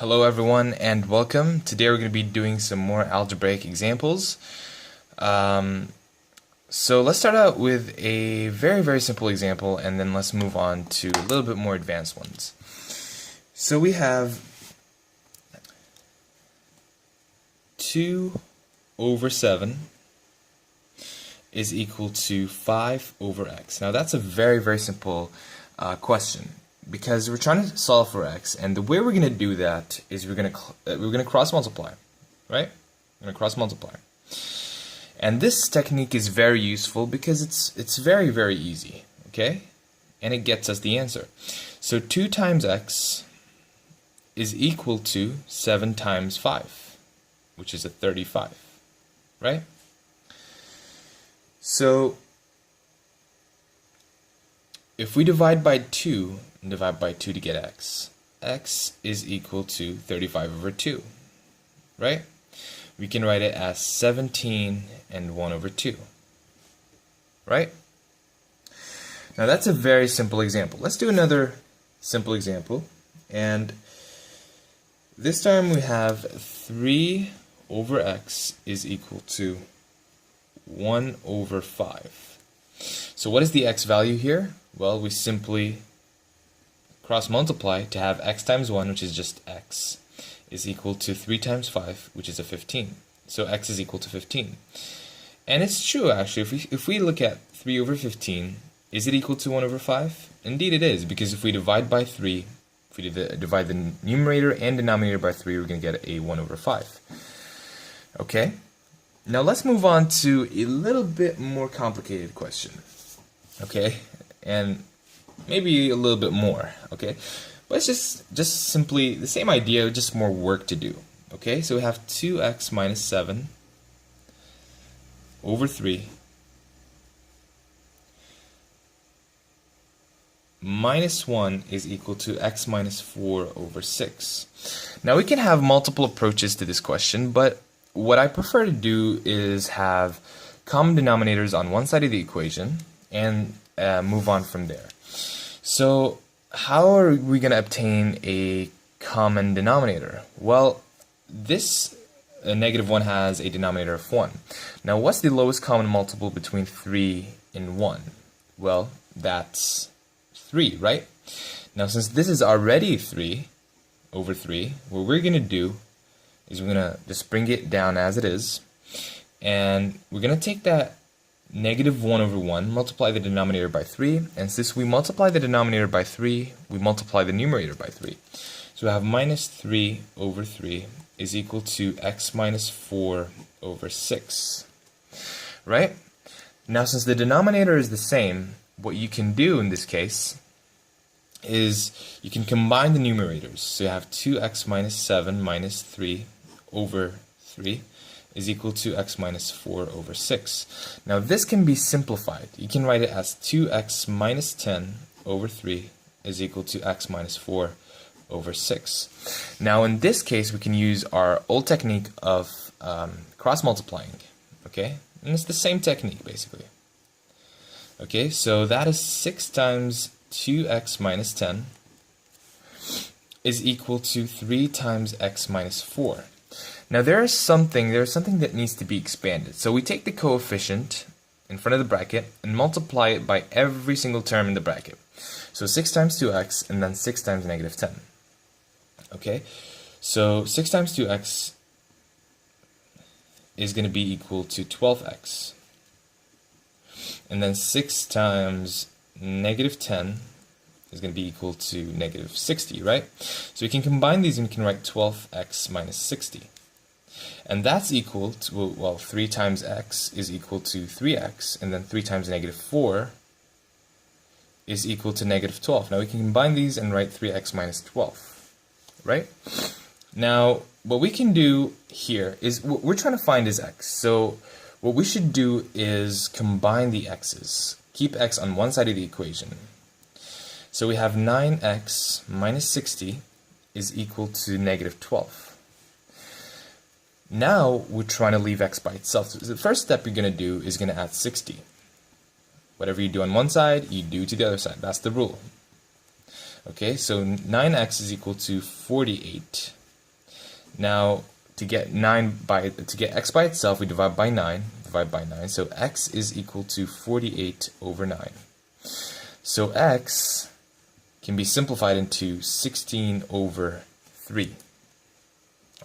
Hello everyone and welcome. Today we're going to be doing some more algebraic examples. So let's start out with a very simple example and then let's move on to a little bit more advanced ones. So we have 2 over 7 is equal to 5 over x. Now that's a very simple question, because we're trying to solve for x, and the way we're going to do that is we're going to cross multiply, right? We're going to cross multiply, and this technique is very useful because it's very easy, okay? And it gets us the answer. So 2 times x is equal to 7 times 5, which is a 35, right? So if we divide by 2 and divide by 2 to get x, x is equal to 35 over 2, right? We can write it as 17 and 1 over 2, right? Now that's a very simple example. Let's do another simple example, and this time we have 3 over x is equal to 1 over 5. So what is the x value here? Well, we simply cross multiply to have x times 1, which is just x, is equal to 3 times 5, which is a 15. So x is equal to 15. And it's true, actually. If we look at 3 over 15, is it equal to 1 over 5? Indeed it is, because if we divide by 3, if we divide the numerator and denominator by 3, we're going to get a 1 over 5. Okay? Now let's move on to a little bit more complicated question. Okay? And maybe a little bit more, okay? But it's just simply the same idea, just more work to do, okay? So we have 2x minus 7 over 3 minus 1 is equal to x minus 4 over 6. Now we can have multiple approaches to this question, but what I prefer to do is have common denominators on one side of the equation and move on from there. So how are we going to obtain a common denominator? Well, this negative 1 has a denominator of 1. Now what's the lowest common multiple between 3 and 1? Well, that's 3, right? Now since this is already 3 over 3, what we're going to do is we're going to just bring it down as it is, and we're going to take that negative 1 over 1, multiply the denominator by 3, and since we multiply the denominator by 3, we multiply the numerator by 3. So we have minus 3 over 3 is equal to x minus 4 over 6, right? Now since the denominator is the same, what you can do in this case is you can combine the numerators. So you have 2x minus 7 minus 3 over 3 is equal to x minus 4 over 6. Now this can be simplified. You can write it as 2x minus 10 over 3 is equal to x minus 4 over 6. Now in this case we can use our old technique of cross multiplying, okay? And it's the same technique basically. Okay, so that is 6 times 2x minus 10 is equal to 3 times x minus 4. Now there's something that needs to be expanded. So we take the coefficient in front of the bracket and multiply it by every single term in the bracket. So 6 times 2x and then 6 times negative 10. Okay, so 6 times 2x is going to be equal to 12x. And then 6 times negative 10 is going to be equal to negative 60, right? So we can combine these and we can write 12x minus 60. And that's equal to, well, 3 times x is equal to 3x, and then 3 times negative 4 is equal to negative 12. Now we can combine these and write 3x minus 12, right? Now, what we can do here is, what we're trying to find is x. So what we should do is combine the x's. Keep x on one side of the equation. So we have 9x minus 60 is equal to negative 12. Now we're trying to leave x by itself. So the first step you're going to do is going to add 60. Whatever you do on one side, you do to the other side. That's the rule. Okay, so 9x is equal to 48 Now, to get x by itself, we divide by 9. So x is equal to 48 over 9. So x can be simplified into 16 over 3.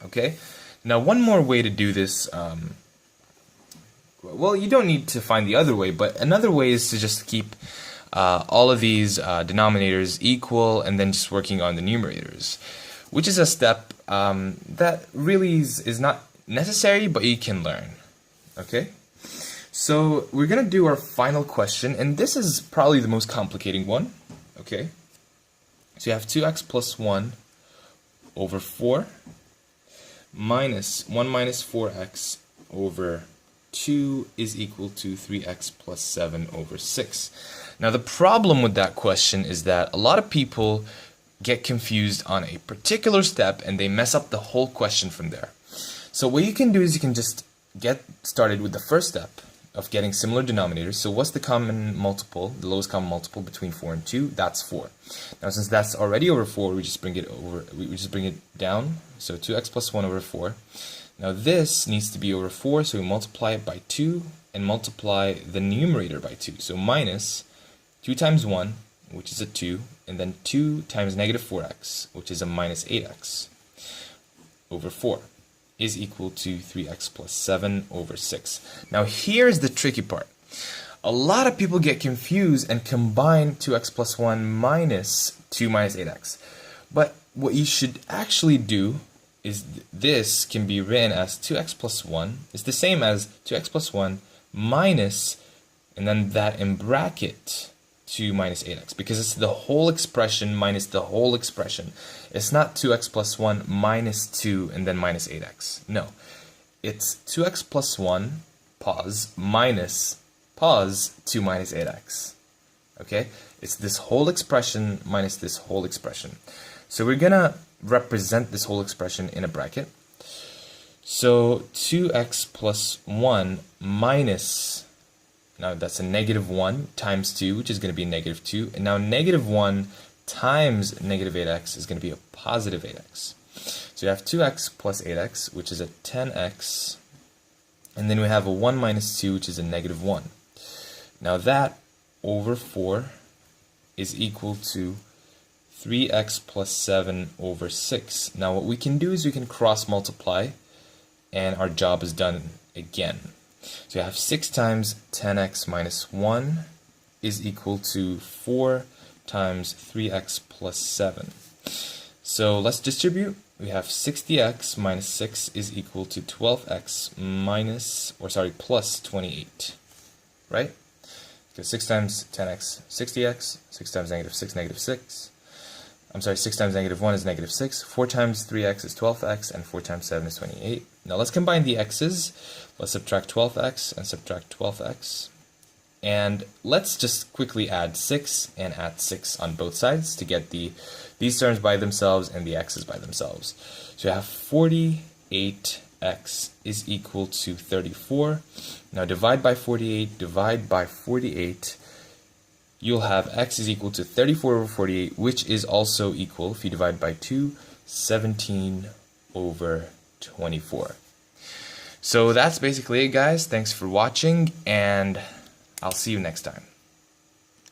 Okay? Now, one more way to do this, well, you don't need to find the other way, but another way is to just keep all of these denominators equal and then just working on the numerators, which is a step that really is not necessary, but you can learn. Okay? So we're going to do our final question, and this is probably the most complicating one. Okay? So you have 2x plus 1 over 4 minus 1 minus 4x over 2 is equal to 3x plus 7 over 6. Now the problem with that question is that a lot of people get confused on a particular step and they mess up the whole question from there. So what you can do is you can just get started with the first step of getting similar denominators. So what's the common multiple, the lowest common multiple between 4 and 2? That's 4. Now since that's already over 4, we just bring it down. So 2x plus 1 over 4. Now this needs to be over 4, so we multiply it by 2 and multiply the numerator by 2. So minus 2 times 1, which is a 2, and then 2 times negative 4x, which is a minus 8x, over 4, is equal to 3x plus 7 over 6. Now here's the tricky part. A lot of people get confused and combine 2x plus 1 minus 2 minus 8x. But what you should actually do is this can be written as 2x plus 1 is the same as 2x plus 1 minus, and then that in bracket, 2 minus 8x, because it's the whole expression minus the whole expression. It's not 2x plus 1 minus 2 and then minus 8x. No, it's 2x plus 1, pause, minus, pause, 2 minus 8x. Okay? It's this whole expression minus this whole expression. So we're going to represent this whole expression in a bracket. So 2x plus 1 minus, now that's a negative 1 times 2, which is going to be a negative 2. And now negative 1 times negative 8x is going to be a positive 8x. So you have 2x plus 8x, which is a 10x. And then we have a 1 minus 2, which is a negative 1. Now that over 4 is equal to 3x plus 7 over 6. Now what we can do is we can cross multiply, and our job is done again. So you have 6 times 10x minus 1 is equal to 4 times 3x plus 7. So let's distribute. We have 60x minus 6 is equal to 12x plus 28, right? Because 6 times 10x, 60x, 6 times negative 6, negative 6. I'm sorry, 6 times negative 1 is negative 6. 4 times 3x is 12x, and 4 times 7 is 28. Now let's combine the x's. Let's subtract 12x and subtract 12x. And let's just quickly add 6 and add 6 on both sides to get these terms by themselves and the x's by themselves. So you have 48x is equal to 34. Now divide by 48, divide by 48. You'll have x is equal to 34 over 48, which is also equal, if you divide by 2, 17 over 24. So that's basically it, guys. Thanks for watching, and I'll see you next time.